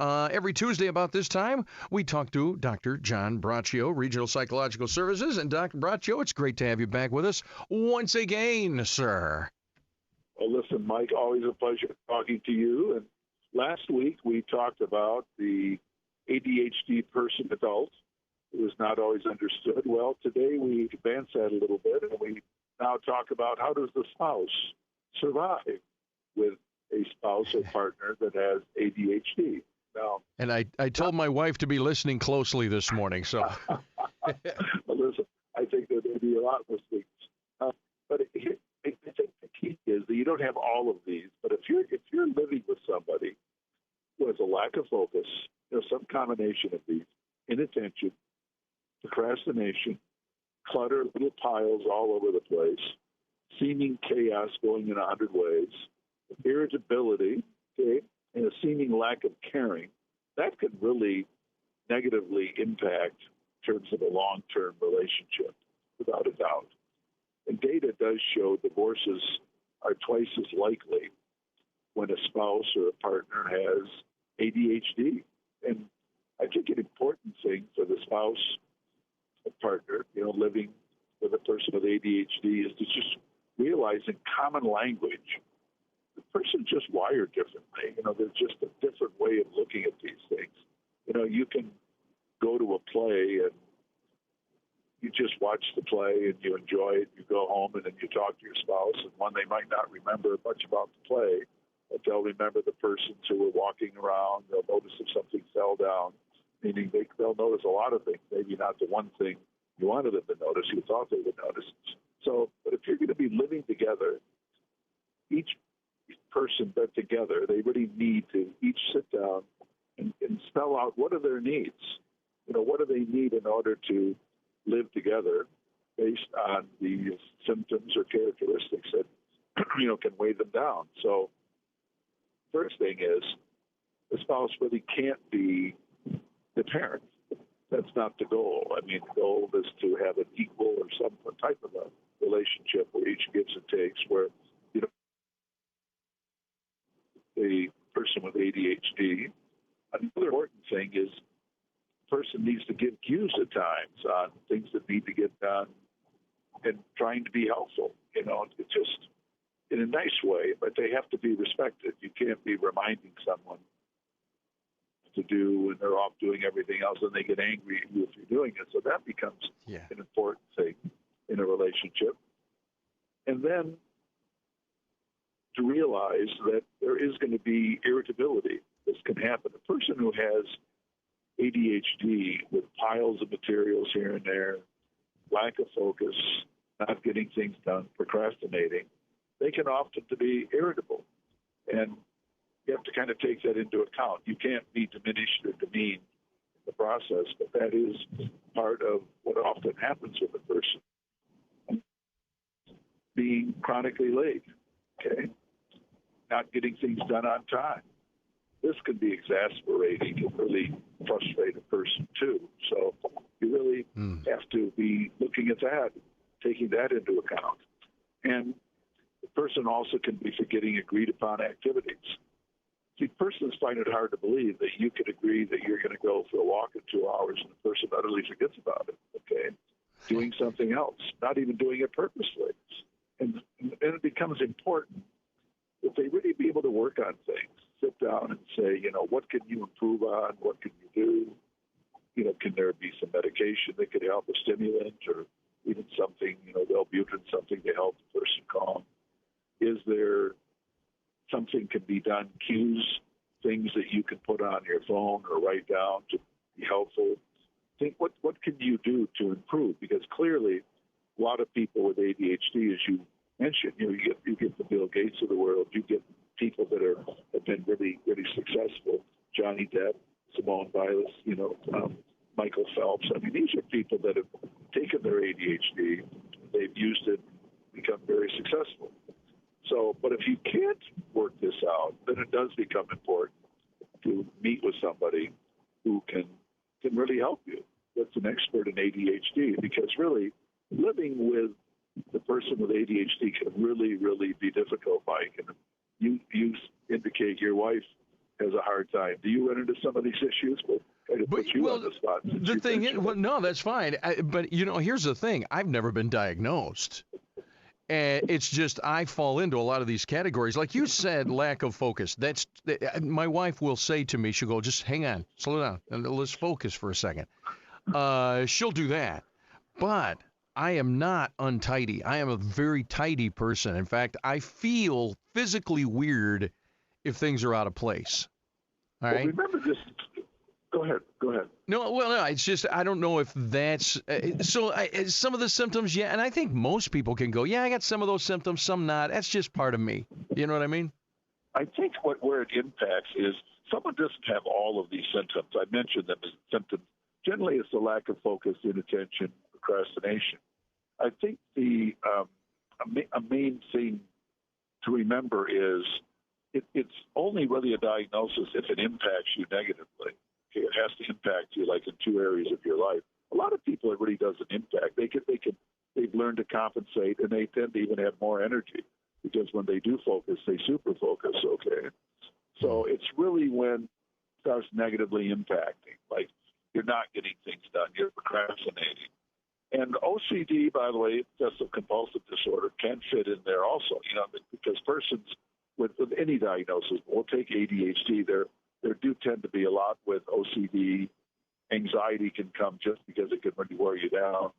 Every Tuesday about this time, we talk to Dr. John Braccio, Regional Psychological Services. And Dr. Braccio, it's great to have you back with us once again, sir. Well, listen, Mike, always a pleasure talking to you. And last week we talked about the ADHD person adult who is not always understood. Well, today we advance that a little bit, and we now talk about how does the spouse survive with a spouse or partner that has ADHD. Now, and I told my wife to be listening closely this morning. So, well, listen, I think there may be a lot of things, but I think the key is that you don't have all of these. But if you're living with somebody who has a lack of focus, some combination of these: inattention, procrastination, clutter, little piles all over the place, seeming chaos going in 100 ways, irritability, okay, and a seeming lack of caring, that could really negatively impact in terms of a long-term relationship, without a doubt. And data does show divorces are twice as likely when a spouse or a partner has ADHD. And I think an important thing for the spouse or partner, living with a person with ADHD, is to just realizing common language. The person's just wired differently. There's just a different way of looking at these things. You can go to a play and you just watch the play and you enjoy it. You go home and then you talk to your spouse, and one, they might not remember much about the play, but they'll remember the persons who were walking around. They'll notice if something fell down, meaning they'll notice a lot of things, maybe not the one thing you wanted them to notice, you thought they would notice. So, but if you're going to be living together, each person but together, they really need to each sit down and spell out what are their needs. What do they need in order to live together based on these symptoms or characteristics that, can weigh them down. So first thing is the spouse really can't be the parent. That's not the goal. I mean, the goal is to have an equal or some type of a relationship where each gives and takes, where the person with ADHD. Another important thing is the person needs to give cues at times on things that need to get done and trying to be helpful. It's just in a nice way, but they have to be respected. You can't be reminding someone to do and they're off doing everything else and they get angry at you if you're doing it. So that becomes an important thing in a relationship. And then to realize that there is going to be irritability. This can happen. A person who has ADHD with piles of materials here and there, lack of focus, not getting things done, procrastinating, they can often be irritable. And you have to kind of take that into account. You can't be diminished or demeaned in the process, but that is part of what often happens with a person. Being chronically late, okay? Not getting things done on time. This can be exasperating and really frustrate a person too. So you really have to be looking at that, taking that into account. And the person also can be forgetting agreed upon activities. See, persons find it hard to believe that you could agree that you're going to go for a walk in 2 hours and the person utterly forgets about it, okay? Doing something else, not even doing it purposely. And it becomes important that they really be able to work on things, sit down and say, what can you improve on? What can you do? Can there be some medication that could help, a stimulant or even something, Wellbutrin, something to help the person calm? Is there something can be done, cues, things that you can put on your phone or write down to be helpful? Think, what can you do to improve? Because clearly a lot of people with ADHD, as you mentioned, you get the Bill Gates of the world, you get people that have been really, really successful, Johnny Depp, Simone Biles, Michael Phelps. I mean, these are people that have taken their ADHD, they've used it, become very successful. So, but if you can't work this out, then it does become important to meet with somebody who can really help you. That's an expert in ADHD, because really living with the person with ADHD can really, really be difficult, Mike. And you indicate your wife has a hard time. Do you run into some of these issues? Well, kind of put you on the spot. The thing is, well, no, that's fine. But, here's the thing. I've never been diagnosed. And it's just I fall into a lot of these categories. Like you said, lack of focus. My wife will say to me, she'll go, just hang on, slow down, and let's focus for a second. She'll do that. But I am not untidy. I am a very tidy person. In fact, I feel physically weird if things are out of place. All right? Remember this. Go ahead. No, it's just I don't know if that's some of the symptoms, yeah, and I think most people can go, yeah, I got some of those symptoms, some not. That's just part of me. You know what I mean? I think where it impacts is someone doesn't have all of these symptoms. I mentioned them as symptoms. Generally, it's the lack of focus, inattention, procrastination. I think a main thing to remember is it's only really a diagnosis if it impacts you negatively. Okay, it has to impact you like in two areas of your life. A lot of people it really doesn't impact. They've learned to compensate, and they tend to even have more energy because when they do focus, they super focus. Okay, so it's really when it starts negatively impacting, like you're not getting things done, you're procrastinating. And OCD, by the way, obsessive compulsive disorder, can fit in there also. Because persons with any diagnosis, we'll take ADHD, there do tend to be a lot with OCD. Anxiety can come just because it can really wear you down.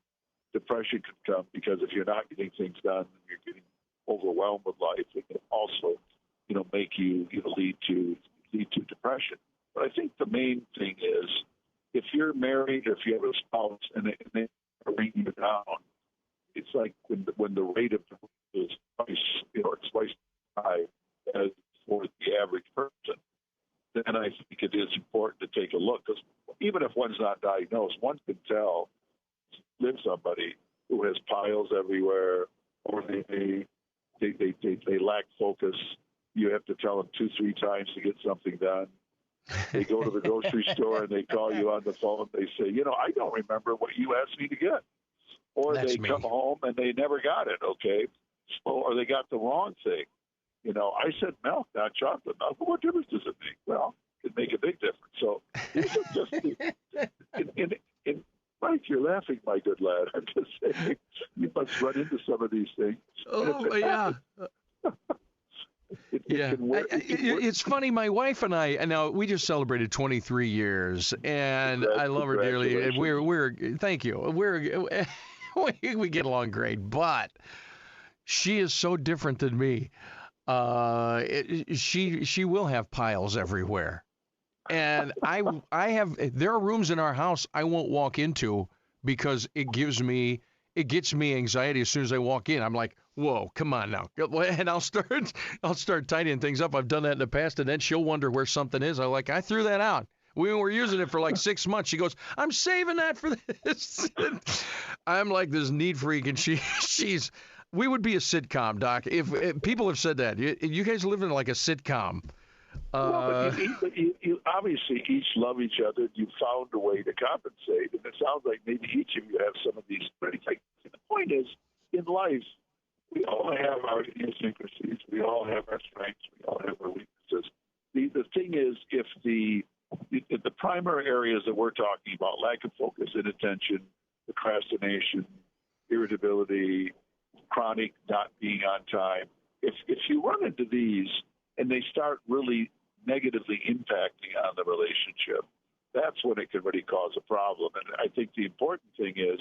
Depression can come because if you're not getting things done and you're getting overwhelmed with life, it can also, make you, lead to depression. But I think the main thing is if you're married or if you have a spouse and they bring you down, it's like when the rate of divorce is twice as high as for the average person. Then I think it is important to take a look, because even if one's not diagnosed, one can tell live somebody who has piles everywhere, or they lack focus. You have to tell them 2-3 times to get something done. They go to the grocery store and they call you on the phone. They say, I don't remember what you asked me to get. Or That's they me. come home and they never got it, okay? Or they got the wrong thing. I said milk, not chocolate milk. Well, what difference does it make? Well, it make a big difference. So these are just Mike, you're laughing, my good lad. I'm just saying you must run into some of these things. Oh, yeah. It's funny. My wife and I, now we just celebrated 23 years, and I love her dearly. And we're thank you. We get along great, but she is so different than me. She will have piles everywhere, and there are rooms in our house I won't walk into because it gets me anxiety as soon as I walk in. I'm like, whoa, come on now. And I'll start tidying things up. I've done that in the past, and then she'll wonder where something is. I'm like, I threw that out. We were using it for like 6 months. She goes, I'm saving that for this. I'm like this neat freak, and we would be a sitcom, Doc. If people have said that, you guys live in like a sitcom. But you obviously each love each other. You found a way to compensate, and it sounds like maybe each of you have some of these. The point is, in life, we all have our idiosyncrasies. We all have our strengths. We all have our weaknesses. The thing is, if the primary areas that we're talking about, lack of focus, inattention, procrastination, irritability, chronic not being on time, if you run into these and they start really negatively impacting on the relationship, that's when it can really cause a problem. And I think the important thing is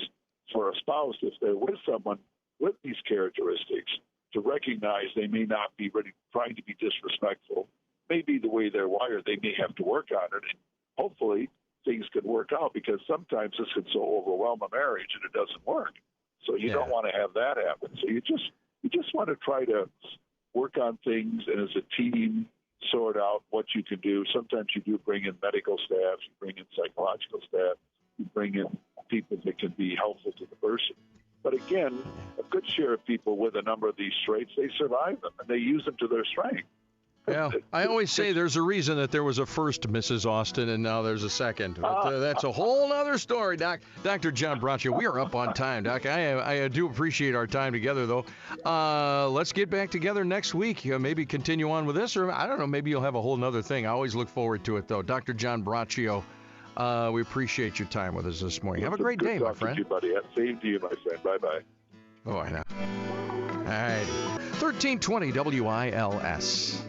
for a spouse, if they're with someone with these characteristics, to recognize they may not be really trying to be disrespectful. Maybe the way they're wired, they may have to work on it. And hopefully things can work out, because sometimes this can so overwhelm a marriage and it doesn't work. So you don't want to have that happen. So you just want to try to work on things, and as a team, sort out what you can do. Sometimes you do bring in medical staff, you bring in psychological staff, you bring in people that can be helpful to the person. But again, a good share of people with a number of these traits, they survive them and they use them to their strength. Yeah, I always say there's a reason that there was a first Mrs. Austin and now there's a second. But, that's a whole other story, Doc. Dr. John Braccio, we are up on time, Doc. I do appreciate our time together, though. Let's get back together next week. Maybe continue on with this, or I don't know, maybe you'll have a whole other thing. I always look forward to it, though. Dr. John Braccio, we appreciate your time with us this morning. Have a great day, my friend. Good talking to you, buddy. Same to you, my friend. Bye-bye. Oh, I know. All right. 1320 WILS.